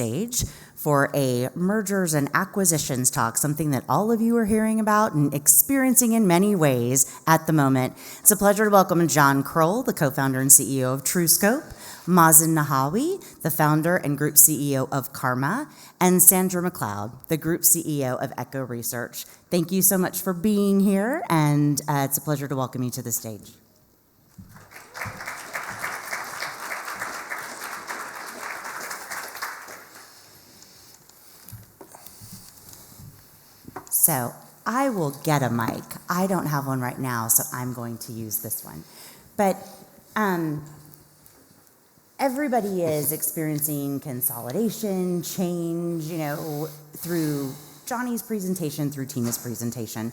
stage for a mergers and acquisitions talk, something that all of you are hearing about and experiencing in many ways at the moment. It's a pleasure to welcome John Croll, the co-founder and CEO of Truescope, Mazen Nahawi, the founder and group CEO of CARMA, and Sandra Macleod, the group CEO of Echo Research. Thank you so much for being here, and it's a pleasure to welcome you to the stage. So I will get a mic. I don't have one right now, so I'm going to use this one. But everybody is experiencing consolidation, change, through Johnny's presentation, through Tina's presentation.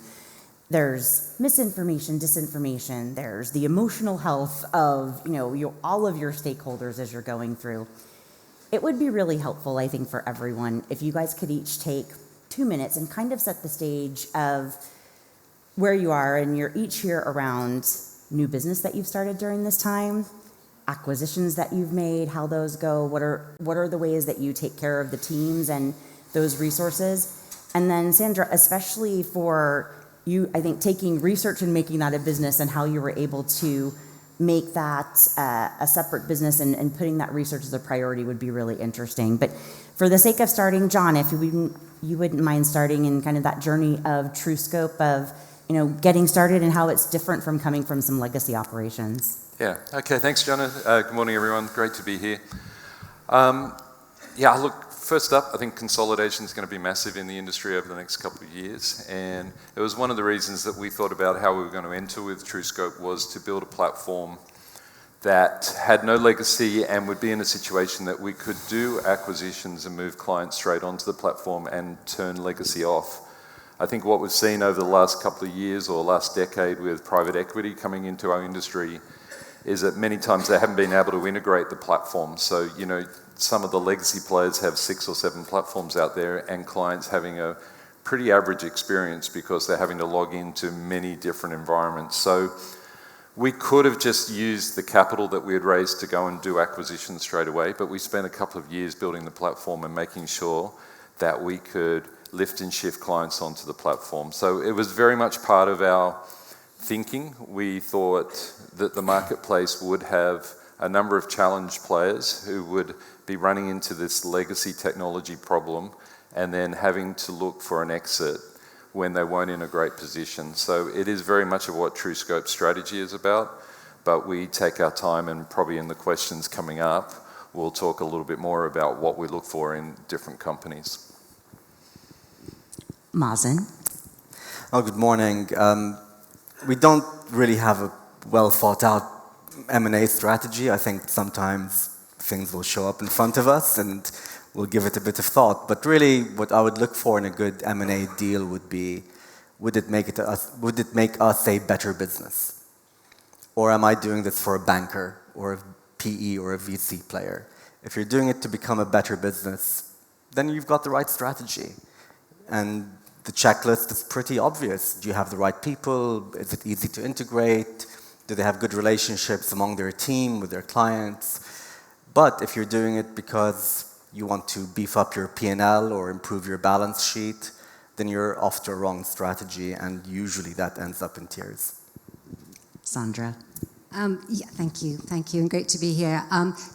There's misinformation, disinformation. There's the emotional health of, all of your stakeholders as you're going through. It would be really helpful, I think, for everyone if you guys could each take 2 minutes and kind of set the stage of where you are, and you're each here around new business that you've started during this time, acquisitions that you've made, how those go, what are the ways that you take care of the teams and those resources. And then Sandra, especially for you, I think taking research and making that a business and how you were able to make that a separate business and putting that research as a priority would be really interesting. But for the sake of starting, John, if you wouldn't mind starting in kind of that journey of Truescope of, getting started and how it's different from coming from some legacy operations. Yeah, okay, thanks, Jonah. Good morning, everyone. Great to be here. Look, first up, I think consolidation is going to be massive in the industry over the next couple of years, and it was one of the reasons that we thought about how we were going to enter with Truescope was to build a platform that had no legacy and would be in a situation that we could do acquisitions and move clients straight onto the platform and turn legacy off. I think what we've seen over the last couple of years or last decade with private equity coming into our industry is that many times they haven't been able to integrate the platform. So, some of the legacy players have 6 or 7 platforms out there, and clients having a pretty average experience because they're having to log into many different environments. So we could have just used the capital that we had raised to go and do acquisitions straight away, but we spent a couple of years building the platform and making sure that we could lift and shift clients onto the platform. So it was very much part of our thinking. We thought that the marketplace would have a number of challenge players who would be running into this legacy technology problem and then having to look for an exit when they weren't in a great position. So it is very much of what Truescope's strategy is about, but we take our time, and probably in the questions coming up, we'll talk a little bit more about what we look for in different companies. Mazen. Oh, good morning. We don't really have a well thought out M&A strategy. I think sometimes things will show up in front of us and we'll give it a bit of thought. But really what I would look for in a good M&A deal would be, would it make us a better business? Or am I doing this for a banker or a PE or a VC player? If you're doing it to become a better business, then you've got the right strategy. And the checklist is pretty obvious. Do you have the right people? Is it easy to integrate? Do they have good relationships among their team, with their clients? But if you're doing it because you want to beef up your P&L or improve your balance sheet, then you're off to a wrong strategy, and usually that ends up in tears. Sandra. Thank you, and great to be here.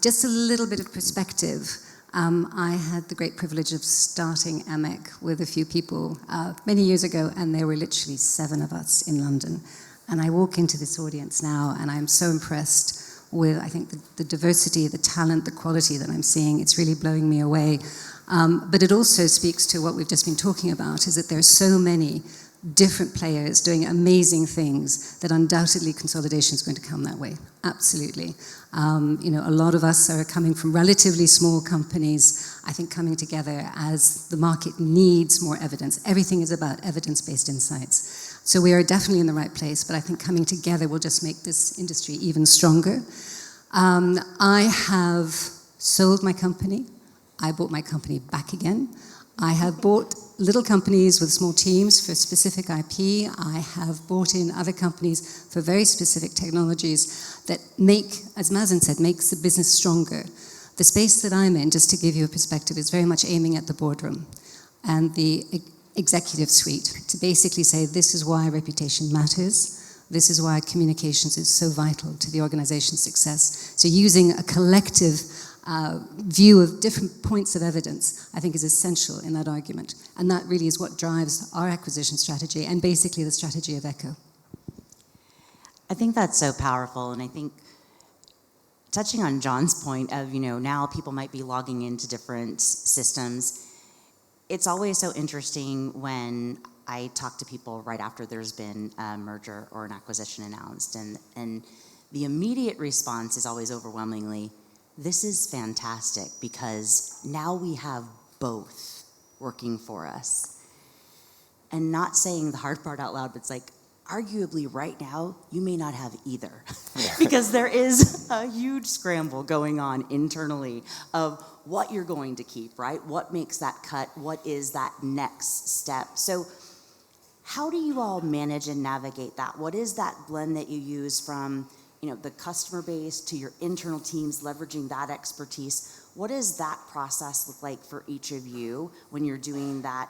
Just a little bit of perspective. I had the great privilege of starting AMEC with a few people many years ago, and there were literally 7 of us in London. And I walk into this audience now, and I'm so impressed with, I think, the diversity, the talent, the quality that I'm seeing. It's really blowing me away. But it also speaks to what we've just been talking about, is that there are so many different players doing amazing things that undoubtedly consolidation is going to come that way. Absolutely. A lot of us are coming from relatively small companies, I think coming together as the market needs more evidence. Everything is about evidence-based insights. So we are definitely in the right place, but I think coming together will just make this industry even stronger. I have sold my company. I bought my company back again. I have bought little companies with small teams for specific IP. I have bought in other companies for very specific technologies that make, as Mazen said, makes the business stronger. The space that I'm in, just to give you a perspective, is very much aiming at the boardroom and the executive suite to basically say, this is why reputation matters. This is why communications is so vital to the organization's success. So using a collective view of different points of evidence, I think, is essential in that argument. And that really is what drives our acquisition strategy and basically the strategy of Echo. I think that's so powerful, and I think touching on John's point of, now people might be logging into different systems, it's always so interesting when I talk to people right after there's been a merger or an acquisition announced, and the immediate response is always overwhelmingly, this is fantastic because now we have both working for us. And not saying the hard part out loud, but it's like, arguably right now, you may not have either. Because there is a huge scramble going on internally of what you're going to keep, right? What makes that cut? What is that next step? So how do you all manage and navigate that? What is that blend that you use from the customer base to your internal teams, leveraging that expertise? What does that process look like for each of you when you're doing that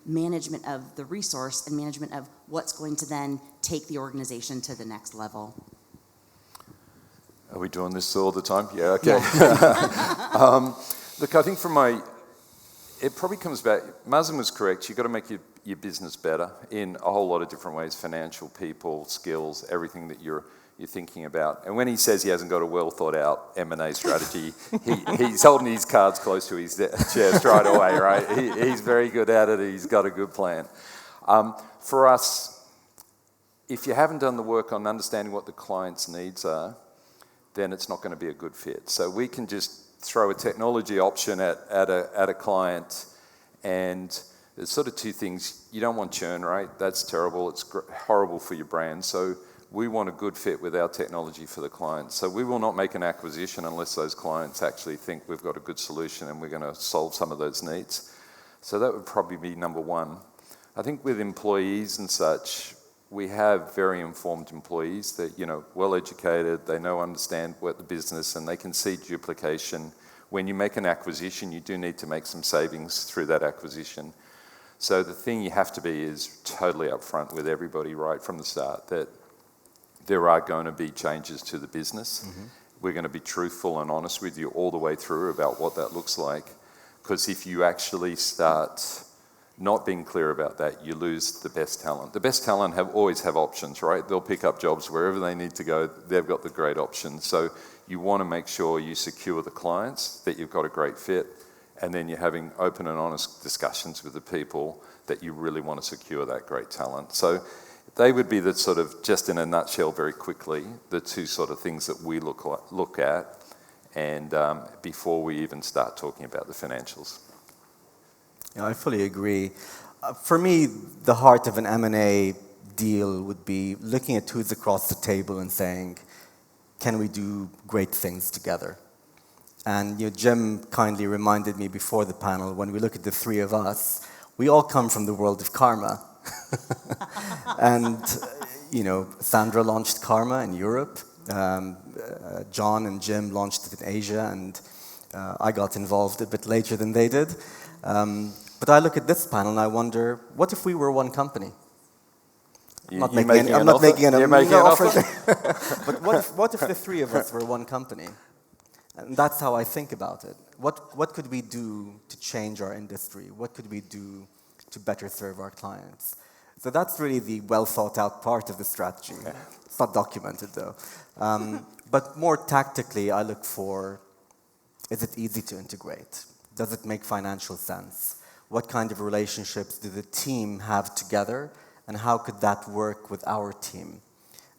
management of the resource and management of what's going to then take the organization to the next level? Are we doing this all the time? Yeah, okay. Look, I think it probably comes back, Mazen was correct, you've got to make your business better in a whole lot of different ways, financial, people, skills, everything that you're thinking about. And when he says he hasn't got a well thought out M&A strategy, he's holding his cards close to his chest right away, right? He's very good at it, he's got a good plan. For us, if you haven't done the work on understanding what the client's needs are, then it's not going to be a good fit. So we can just throw a technology option at a client, and there's sort of two things. You don't want churn, right? That's terrible. It's horrible for your brand. So we want a good fit with our technology for the client. So we will not make an acquisition unless those clients actually think we've got a good solution and we're going to solve some of those needs. So that would probably be number one. I think with employees and such, we have very informed employees that, well educated, they understand what the business, and they can see duplication. When you make an acquisition, you do need to make some savings through that acquisition. So the thing you have to be is totally upfront with everybody right from the start that there are going to be changes to the business. Mm-hmm. We're going to be truthful and honest with you all the way through about what that looks like. Because if you actually start not being clear about that, you lose the best talent. The best talent always have options, right? They'll pick up jobs wherever they need to go. They've got the great options. So you want to make sure you secure the clients, that you've got a great fit, and then you're having open and honest discussions with the people that you really want to secure that great talent. So they would be the sort of, just in a nutshell very quickly, the two sort of things that we look at, and before we even start talking about the financials. Yeah, I fully agree. For me, the heart of an M&A deal would be looking at who's across the table and saying, can we do great things together? And Jim kindly reminded me before the panel, when we look at the three of us, we all come from the world of CARMA. And, Sandra launched CARMA in Europe. John and Jim launched it in Asia, and I got involved a bit later than they did. But I look at this panel and I wonder, what if we were one company? I'm not making an offer. But what if the three of us were one company? And that's how I think about it. What could we do to change our industry? What could we do to better serve our clients? So that's really the well-thought-out part of the strategy. Okay. It's not documented, though. But more tactically, I look for, is it easy to integrate? Does it make financial sense? What kind of relationships do the team have together? And how could that work with our team?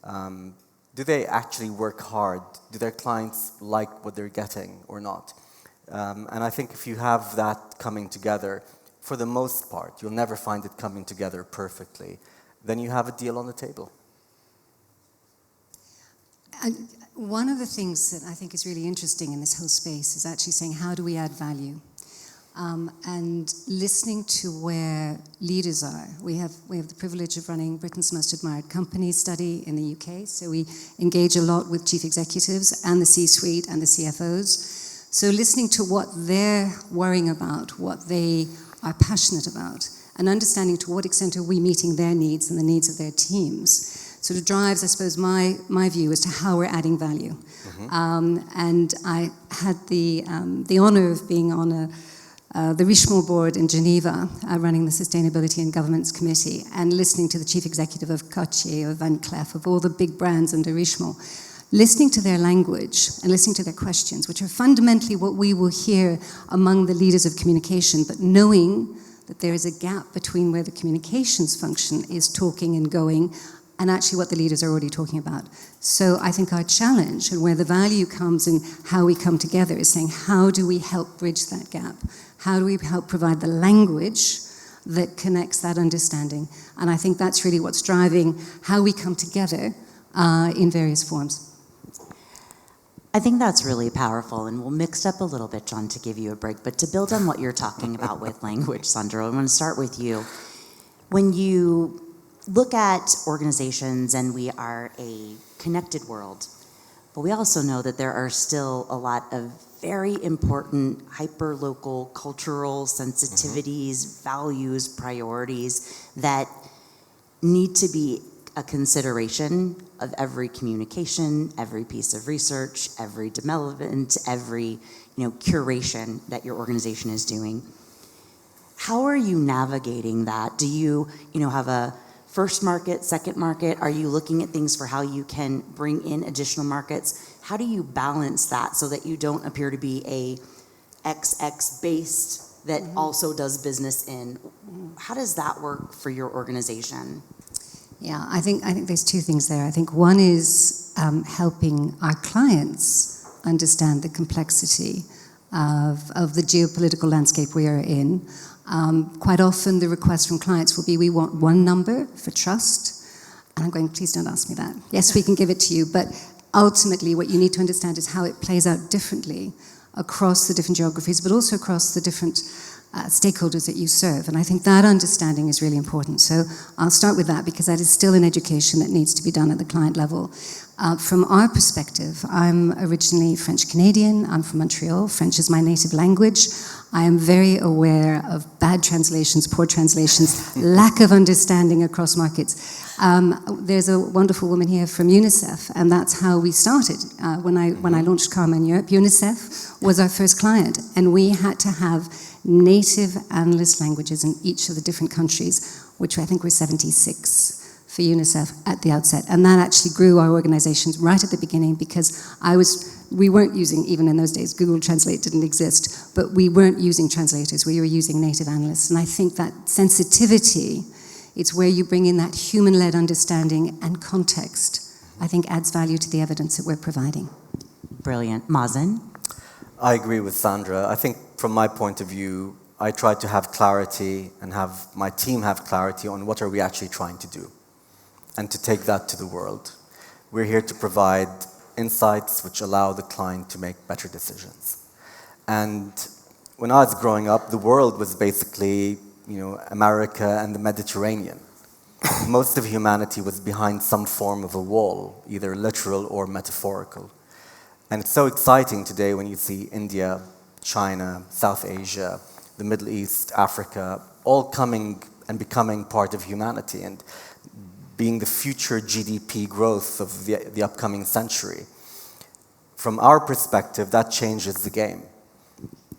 Do they actually work hard? Do their clients like what they're getting or not? And I think if you have that coming together, for the most part, you'll never find it coming together perfectly, then you have a deal on the table. One of the things that I think is really interesting in this whole space is actually saying, how do we add value? And listening to where leaders are. We have the privilege of running Britain's Most Admired Companies study in the UK, so we engage a lot with chief executives and the C-suite and the CFOs. So listening to what they're worrying about, what they are passionate about, and understanding to what extent are we meeting their needs and the needs of their teams, sort of drives, I suppose, my view as to how we're adding value. And I had the honor of being on the Richemont board in Geneva, running the Sustainability and Governance Committee, and listening to the chief executive of Cartier, of Van Cleef, of all the big brands under Richemont, listening to their language and listening to their questions, which are fundamentally what we will hear among the leaders of communication, but knowing that there is a gap between where the communications function is talking and going and actually what the leaders are already talking about. So I think our challenge and where the value comes in how we come together is saying, how do we help bridge that gap? How do we help provide the language that connects that understanding? And I think that's really what's driving how we come together in various forms. I think that's really powerful, and we'll mix up a little bit, John, to give you a break. But to build on what you're talking about with language, Sandra, I want to start with you. When you look at organizations, and we are a connected world, but we also know that there are still a lot of very important hyper-local cultural sensitivities, values, priorities that need to be a consideration of every communication, every piece of research, every development, every curation that your organization is doing. How are you navigating that? Do you have a first market, second market? Are you looking at things for how you can bring in additional markets? How do you balance that so that you don't appear to be a XX based that also does business in? How does that work for your organization? Yeah, I think there's two things there. I think one is helping our clients understand the complexity of the geopolitical landscape we are in. Quite often the request from clients will be, we want one number for trust. And I'm going, please don't ask me that. Yes, we can give it to you, but ultimately what you need to understand is how it plays out differently across the different geographies, but also across the different stakeholders that you serve. And I think that understanding is really important. So I'll start with that because that is still an education that needs to be done at the client level. From our perspective, I'm originally French-Canadian. I'm from Montreal. French is my native language. I am very aware of bad translations, poor translations, lack of understanding across markets. There's a wonderful woman here from UNICEF, and that's how we started. When I launched CARMA in Europe, UNICEF was our first client, and we had to have native analyst languages in each of the different countries, which I think were 76 for UNICEF at the outset. And that actually grew our organizations right at the beginning because we weren't using, even in those days, Google Translate didn't exist, but we weren't using translators, we were using native analysts. And I think that sensitivity, it's where you bring in that human-led understanding and context, I think adds value to the evidence that we're providing. Brilliant. Mazen? I agree with Sandra. I think from my point of view, I try to have clarity and have my team have clarity on what are we actually trying to do and to take that to the world. We're here to provide insights which allow the client to make better decisions. And when I was growing up, the world was basically, America and the Mediterranean. Most of humanity was behind some form of a wall, either literal or metaphorical. And it's so exciting today when you see India, China, South Asia, the Middle East, Africa, all coming and becoming part of humanity and being the future GDP growth of the upcoming century. From our perspective, that changes the game.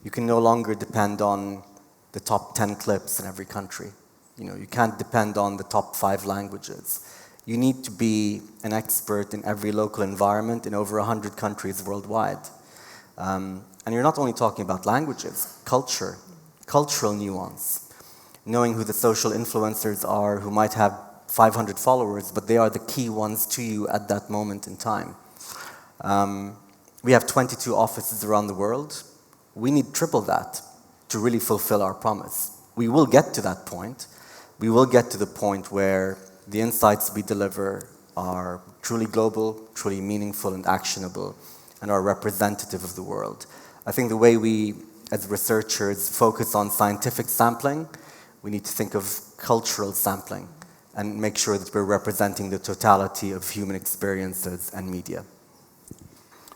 You can no longer depend on the top 10 clips in every country. You can't depend on the top 5 languages. You need to be an expert in every local environment in over 100 countries worldwide. And you're not only talking about languages, cultural nuance, knowing who the social influencers are who might have 500 followers, but they are the key ones to you at that moment in time. We have 22 offices around the world. We need triple that to really fulfill our promise. We will get to that point. We will get to the point where the insights we deliver are truly global, truly meaningful and actionable, and are representative of the world. I think the way we, as researchers, focus on scientific sampling, we need to think of cultural sampling and make sure that we're representing the totality of human experiences and media.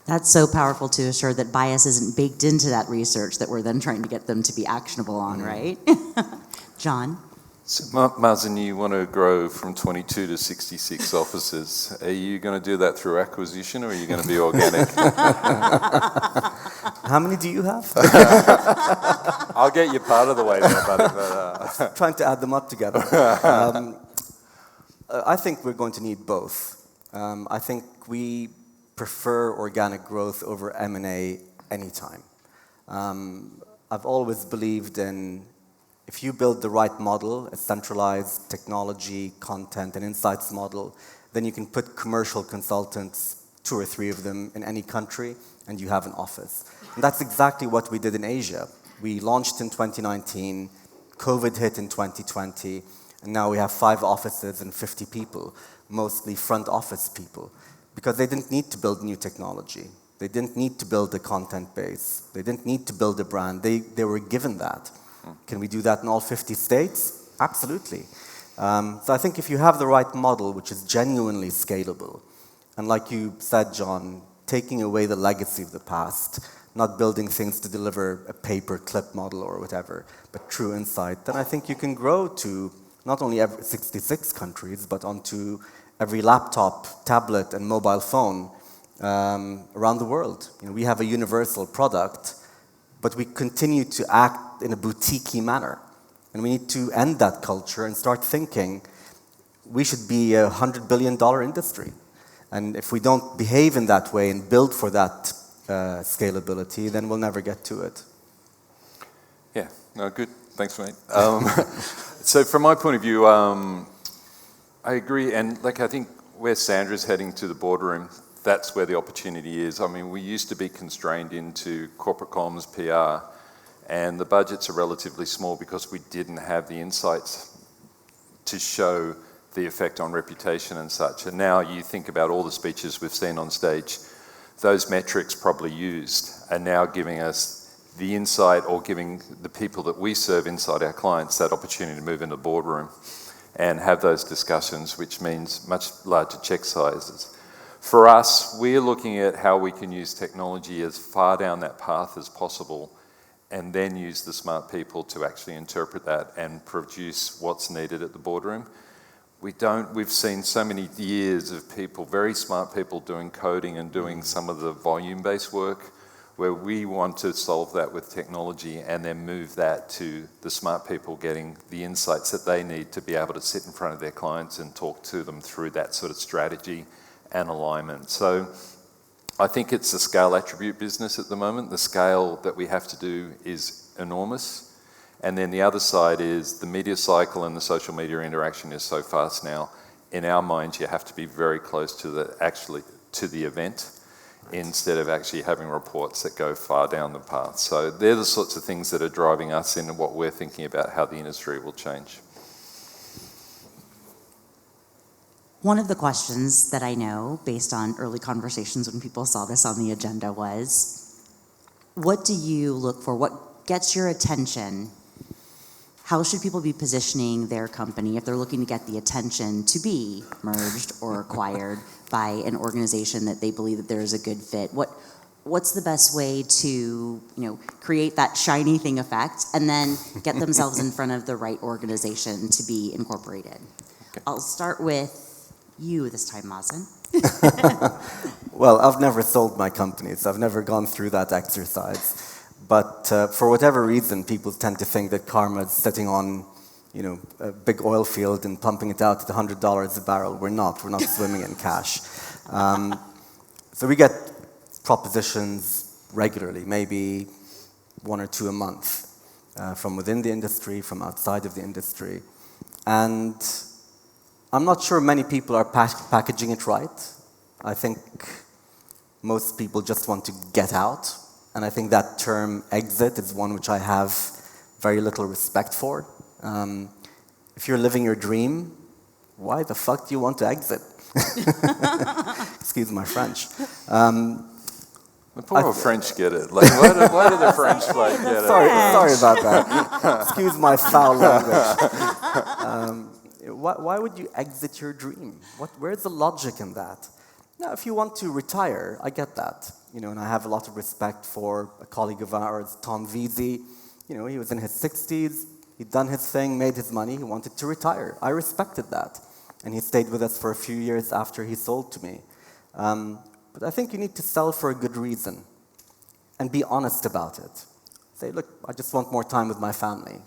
That's so powerful to assure that bias isn't baked into that research that we're then trying to get them to be actionable on, right? John? So, Mazen, you want to grow from 22 to 66 offices. Are you going to do that through acquisition, or are you going to be organic? How many do you have? I'll get you part of the way there, buddy. Trying to add them up together. I think we're going to need both. I think we prefer organic growth over M&A anytime. I've always believed in, if you build the right model, a centralized technology, content, and insights model, then you can put commercial consultants, 2 or 3 of them, in any country, and you have an office. And that's exactly what we did in Asia. We launched in 2019, COVID hit in 2020, and now we have 5 offices and 50 people, mostly front office people, because they didn't need to build new technology. They didn't need to build a content base. They didn't need to build a brand. They were given that. Can we do that in all 50 states? Absolutely. So I think if you have the right model, which is genuinely scalable, and like you said, John, taking away the legacy of the past, not building things to deliver a pay-per-clip model or whatever, but true insight, then I think you can grow to not only every 66 countries, but onto every laptop, tablet, and mobile phone around the world. You know, we have a universal product, but we continue to act in a boutique-y manner. And we need to end that culture and start thinking we should be a $100 billion industry. And if we don't behave in that way and build for that scalability, then we'll never get to it. Yeah, no, good. Thanks, mate. So from my point of view, I agree. And like, I think where Sandra's heading to the boardroom, that's where the opportunity is. I mean, we used to be constrained into corporate comms, PR, and the budgets are relatively small because we didn't have the insights to show the effect on reputation and such. And now you think about all the speeches we've seen on stage, those metrics probably used are now giving us the insight, or giving the people that we serve inside our clients that opportunity to move into the boardroom and have those discussions, which means much larger check sizes. For us, we're looking at how we can use technology as far down that path as possible, and then use the smart people to actually interpret that and produce what's needed at the boardroom. We've seen so many years of people, very smart people, doing coding and doing some of the volume-based work, where we want to solve that with technology and then move that to the smart people getting the insights that they need to be able to sit in front of their clients and talk to them through that sort of strategy and alignment. So I think it's a scale attribute business at the moment. The scale that we have to do is enormous. And then the other side is the media cycle and the social media interaction is so fast now. In our minds, you have to be very close to the event, instead of actually having reports that go far down the path. So they're the sorts of things that are driving us into what we're thinking about how the industry will change. One of the questions that I know, based on early conversations when people saw this on the agenda, was, what do you look for? What gets your attention? How should people be positioning their company if they're looking to get the attention to be merged or acquired by an organization that they believe that there is a good fit? What's the best way to, create that shiny thing effect and then get themselves in front of the right organization to be incorporated? Okay. I'll start with you this time, Mazen. Well, I've never sold my companies. I've never gone through that exercise. But for whatever reason, people tend to think that CARMA is sitting on, a big oil field and pumping it out at $100 a barrel. We're not swimming in cash. So we get propositions regularly, maybe 1 or 2 a month, from within the industry, from outside of the industry. And I'm not sure many people are packaging it right. I think most people just want to get out. And I think that term exit is one which I have very little respect for. If you're living your dream, why the fuck do you want to exit? Excuse my French. The poor old French get it. Like, why do the French get it? Sorry about that. Excuse my foul language. Why would you exit your dream? Where's the logic in that? Now, if you want to retire, I get that. and I have a lot of respect for a colleague of ours, Tom Veazey. He was in his 60s, he'd done his thing, made his money, he wanted to retire. I respected that. And he stayed with us for a few years after he sold to me. But I think you need to sell for a good reason and be honest about it. Say, look, I just want more time with my family.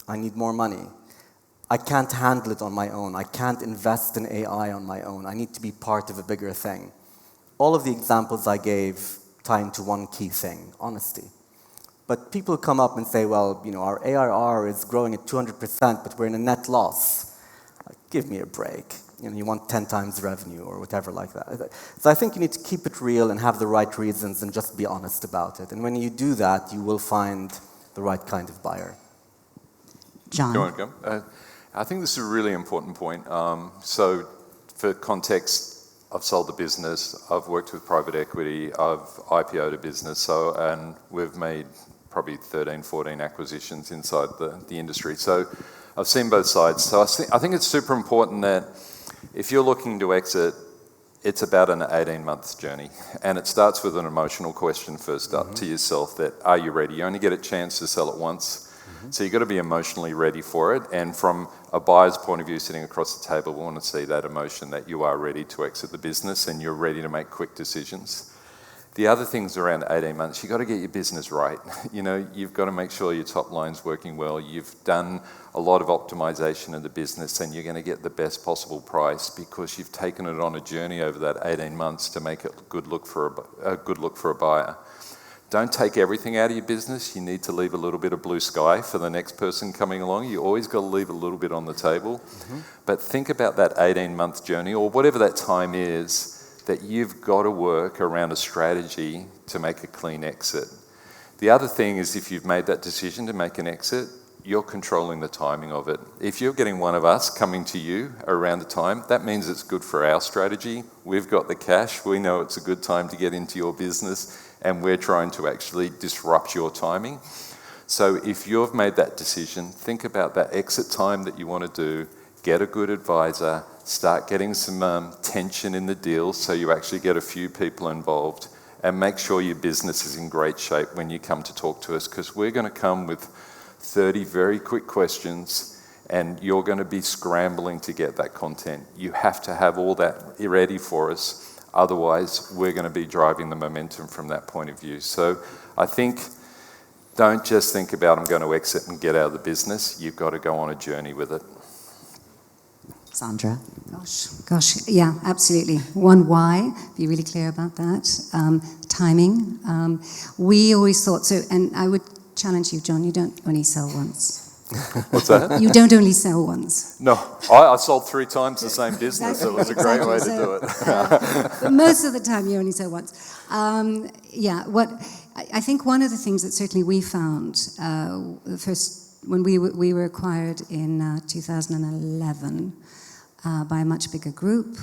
I need more money. I can't handle it on my own. I can't invest in AI on my own. I need to be part of a bigger thing. All of the examples I gave tie into one key thing, honesty. But people come up and say, well, our ARR is growing at 200%, but we're in a net loss. Give me a break. You want 10 times revenue or whatever like that. So I think you need to keep it real and have the right reasons and just be honest about it. And when you do that, you will find the right kind of buyer. John. Go on, go. I think this is a really important point. So for context, I've sold the business, I've worked with private equity, I've IPO'd a business, and we've made probably 13, 14 acquisitions inside the industry. So I've seen both sides. So I think it's super important that if you're looking to exit, it's about an 18-month journey. And it starts with an emotional question first up to yourself that, are you ready? You only get a chance to sell it once. So you've got to be emotionally ready for it. And from a buyer's point of view, sitting across the table, we want to see that emotion that you are ready to exit the business and you're ready to make quick decisions. The other things around 18 months, you've got to get your business right. You've got to make sure your top line's working well. You've done a lot of optimization of the business and you're going to get the best possible price because you've taken it on a journey over that 18 months to make it a good look for a buyer. Don't take everything out of your business. You need to leave a little bit of blue sky for the next person coming along. You always got to leave a little bit on the table. But think about that 18-month journey or whatever that time is that you've got to work around a strategy to make a clean exit. The other thing is if you've made that decision to make an exit, you're controlling the timing of it. If you're getting one of us coming to you around the time, that means it's good for our strategy. We've got the cash. We know it's a good time to get into your business and we're trying to actually disrupt your timing. So if you've made that decision, think about that exit time that you want to do, get a good advisor, start getting some tension in the deal so you actually get a few people involved and make sure your business is in great shape when you come to talk to us because we're going to come with 30 very quick questions and you're going to be scrambling to get that content. You have to have all that ready for us. Otherwise, we're going to be driving the momentum from that point of view. So I think don't just think about I'm going to exit and get out of the business. You've got to go on a journey with it. Sandra. Gosh, yeah, absolutely. One why, be really clear about that. Timing. We always thought, and I would challenge you, John, you don't only sell once. What's that? You don't only sell once. No, I sold 3 times the same business. Exactly, It was a great way to do it. But most of the time you only sell once. I think one of the things that certainly we found, when we were acquired in 2011 by a much bigger group,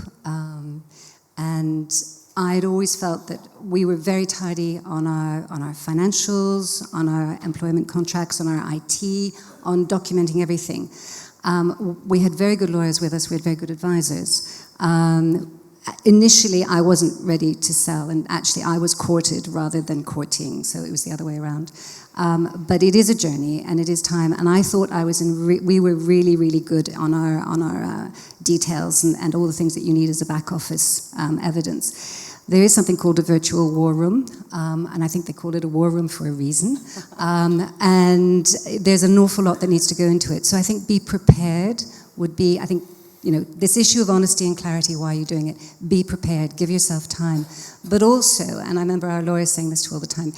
and I'd always felt that we were very tidy on our financials, on our employment contracts, on our IT, on documenting everything. We had very good lawyers with us, we had very good advisors. Initially, I wasn't ready to sell, and actually I was courted rather than courting, so it was the other way around. But it is a journey, and it is time, and I thought we were really, really good on our details and all the things that you need as a back office evidence. There is something called a virtual war room, and I think they call it a war room for a reason. And there's an awful lot that needs to go into it. So I think be prepared would be, this issue of honesty and clarity, why you're doing it, be prepared, give yourself time. But also, and I remember our lawyers saying this all the time,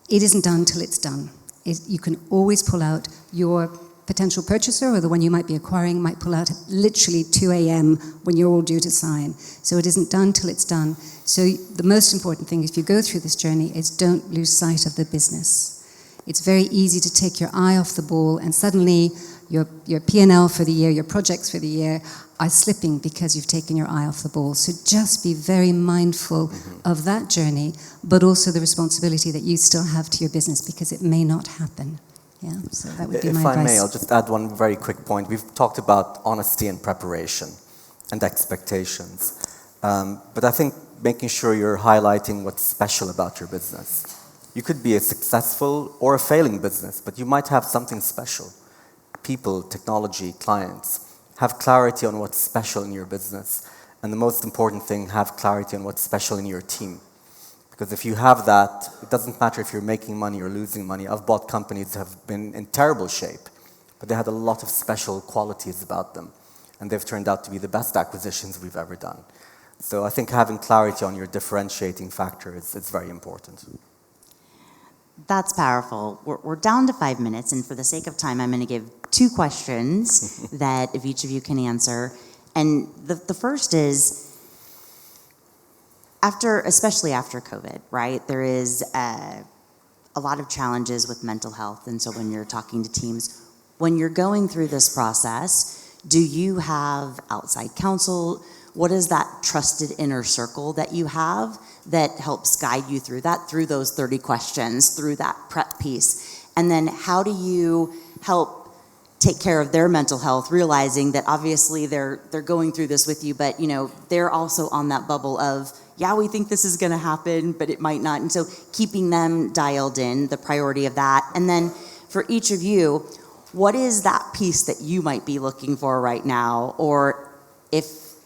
it isn't done till it's done. You can always pull out your potential purchaser or the one you might be acquiring might pull out literally 2 a.m. when you're all due to sign. So it isn't done till it's done. So the most important thing if you go through this journey is don't lose sight of the business. It's very easy to take your eye off the ball and suddenly your P&L for the year, your projects for the year are slipping because you've taken your eye off the ball. So just be very mindful of that journey, but also the responsibility that you still have to your business because it may not happen. Yeah, so that would be my advice. If I may, I'll just add one very quick point. We've talked about honesty and preparation and expectations. But I think making sure you're highlighting what's special about your business. You could be a successful or a failing business, but you might have something special. People, technology, clients. Have clarity on what's special in your business. And the most important thing, have clarity on what's special in your team. Because if you have that, it doesn't matter if you're making money or losing money. I've bought companies that have been in terrible shape, but they had a lot of special qualities about them. And they've turned out to be the best acquisitions we've ever done. So I think having clarity on your differentiating factors is very important. That's powerful. We're down to 5 minutes, and for the sake of time, I'm going to give 2 questions that if each of you can answer. And the first is, especially after COVID, right, there is a lot of challenges with mental health. And so when you're talking to teams, when you're going through this process, do you have outside counsel? What is that trusted inner circle that you have that helps guide you through that, through those 30 questions, through that prep piece? And then how do you help take care of their mental health, realizing that obviously they're going through this with you, but they're also on that bubble of, yeah, we think this is going to happen, but it might not. And so keeping them dialed in, the priority of that. And then for each of you, what is that piece that you might be looking for right now? Or if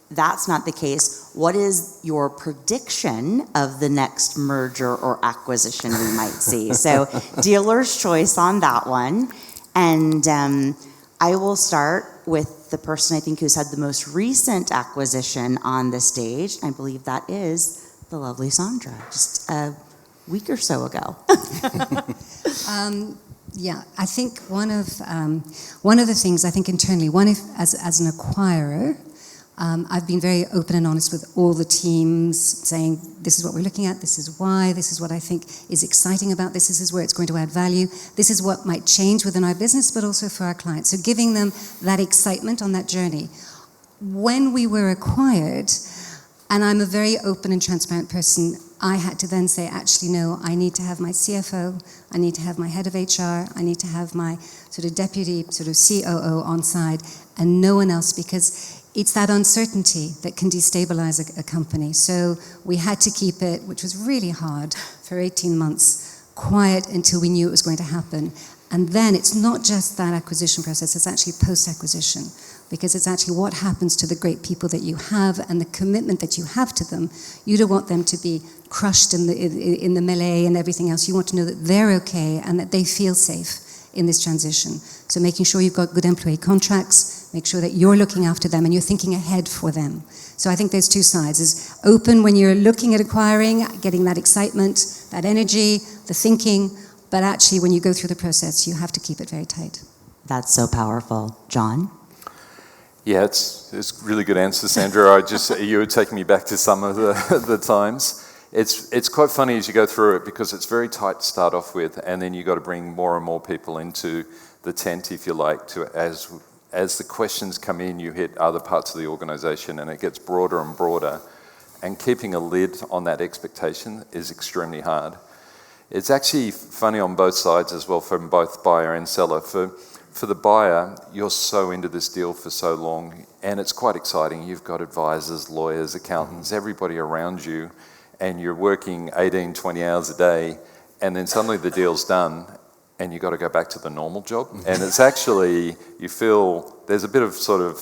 that's not the case, what is your prediction of the next merger or acquisition we might see? So dealer's choice on that one. And I will start with the person I think who's had the most recent acquisition on the stage. I believe that is the lovely Sandra, just a week or so ago. Yeah, I think one of the things I think internally, as an acquirer, I've been very open and honest with all the teams, saying this is what we're looking at, this is why, this is what I think is exciting about this is where it's going to add value, this is what might change within our business, but also for our clients. So giving them that excitement on that journey. When we were acquired, and I'm a very open and transparent person, I had to then say, actually, no, I need to have my CFO, I need to have my head of HR, I need to have my sort of deputy sort of COO on side, and no one else, because it's that uncertainty that can destabilize a company. So we had to keep it, which was really hard, for 18 months, quiet until we knew it was going to happen. And then it's not just that acquisition process, it's actually post-acquisition, because it's actually what happens to the great people that you have and the commitment that you have to them. You don't want them to be crushed in the melee and everything else. You want to know that they're okay and that they feel safe in this transition. So making sure you've got good employee contracts, make sure that you're looking after them and you're thinking ahead for them. So I think there's 2 sides, is open when you're looking at acquiring, getting that excitement, that energy, the thinking, but actually when you go through the process, you have to keep it very tight. That's so powerful. John? Yeah, it's a really good answer, Sandra. You were taking me back to some of the times. It's quite funny as you go through it, because it's very tight to start off with, and then you got to bring more and more people into the tent, if you like, to as the questions come in, you hit other parts of the organization and it gets broader and broader, and keeping a lid on that expectation is extremely hard. It's actually funny on both sides as well, from both buyer and seller. For the buyer, you're so into this deal for so long, and it's quite exciting. You've got advisors, lawyers, accountants, everybody around you, and you're working 18, 20 hours a day, and then suddenly the deal's done, and you've got to go back to the normal job. And it's actually, you feel, there's a bit of sort of,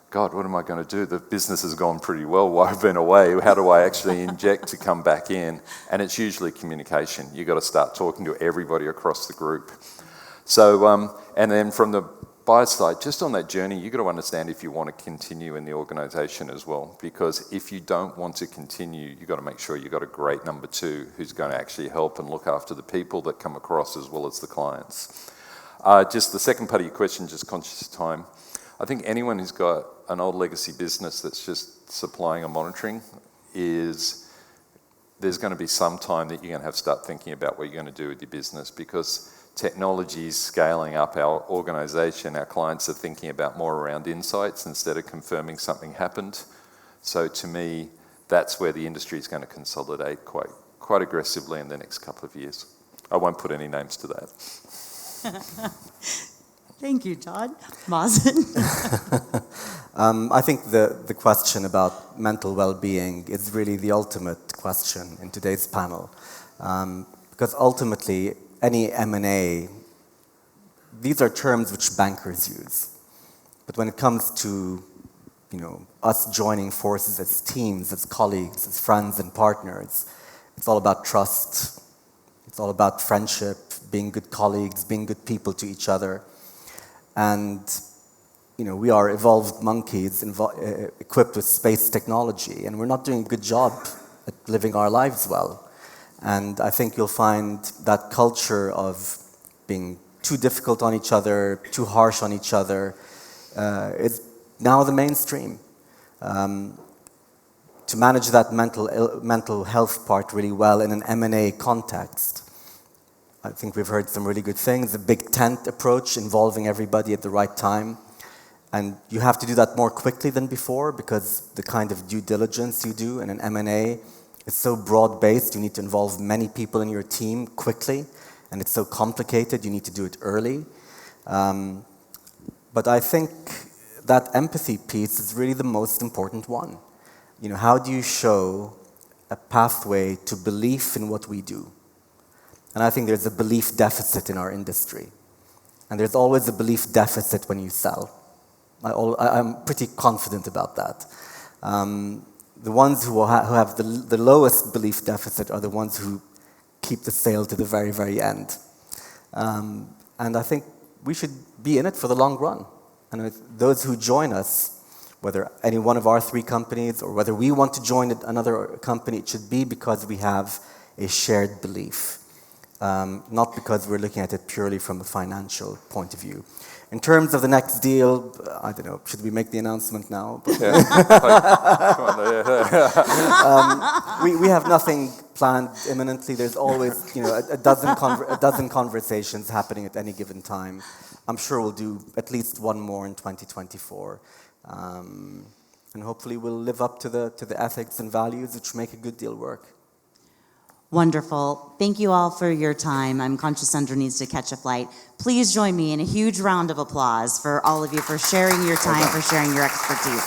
God, what am I going to do? The business has gone pretty well while I've been away. How do I actually inject to come back in? And it's usually communication. You've got to start talking to everybody across the group. So, and then from the buyer side, just on that journey, you've got to understand if you want to continue in the organisation as well. Because if you don't want to continue, you've got to make sure you've got a great number 2 who's going to actually help and look after the people that come across as well as the clients. Just the second part of your question, just conscious of time. I think anyone who's got an old legacy business that's just supplying or monitoring there's going to be some time that you're going to have to start thinking about what you're going to do with your business, because technology is scaling up our organisation. Our clients are thinking about more around insights instead of confirming something happened. So to me, that's where the industry is going to consolidate quite aggressively in the next couple of years. I won't put any names to that. Thank you, Todd. Mazen? I think the question about mental well-being is really the ultimate question in today's panel. Because ultimately, any M&A, these are terms which bankers use. But when it comes to us joining forces as teams, as colleagues, as friends and partners, it's all about trust. It's all about friendship, being good colleagues, being good people to each other. And we are evolved monkeys equipped with space technology, and we're not doing a good job at living our lives well. And I think you'll find that culture of being too difficult on each other, too harsh on each other, is now the mainstream. To manage that mental health part really well in an M&A context, I think we've heard some really good things. The big tent approach involving everybody at the right time. And you have to do that more quickly than before because the kind of due diligence you do in an M&A is so broad-based. You need to involve many people in your team quickly, and it's so complicated. You need to do it early. But I think that empathy piece is really the most important one. How do you show a pathway to belief in what we do? And I think there's a belief deficit in our industry. And there's always a belief deficit when you sell. I'm pretty confident about that. The ones who have the lowest belief deficit are the ones who keep the sale to the very, very end. And I think we should be in it for the long run. And those who join us, whether any one of our 3 companies or whether we want to join another company, it should be because we have a shared belief, not because we're looking at it purely from a financial point of view. In terms of the next deal, I don't know, should we make the announcement now? We have nothing planned imminently. There's always a dozen conversations happening at any given time. I'm sure we'll do at least one more in 2024. And hopefully we'll live up to the ethics and values which make a good deal work. Wonderful. Thank you all for your time. I'm conscious Sandra needs to catch a flight. Please join me in a huge round of applause for all of you for sharing your time, for sharing your expertise.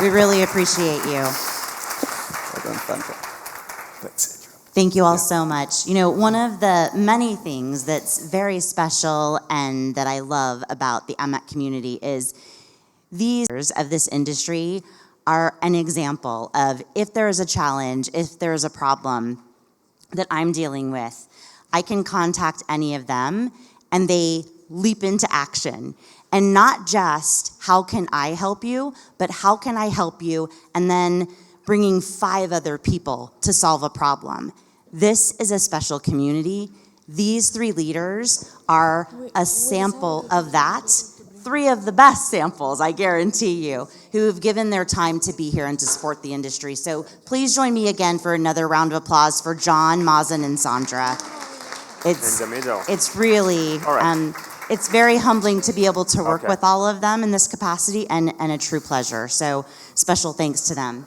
We really appreciate you. Well done, Sandra. Thank you all so much. One of the many things that's very special and that I love about the AMAC community is these of this industry are an example of if there is a challenge, if there is a problem that I'm dealing with, I can contact any of them and they leap into action. And not just how can I help you, but how can I help you, and then bringing 5 other people to solve a problem. This is a special community. These 3 leaders are a sample of that. 3 of the best samples, I guarantee you, who have given their time to be here and to support the industry. So please join me again for another round of applause for John, Mazen, and Sandra. It's really, it's very humbling to be able to work with all of them in this capacity and a true pleasure. So special thanks to them.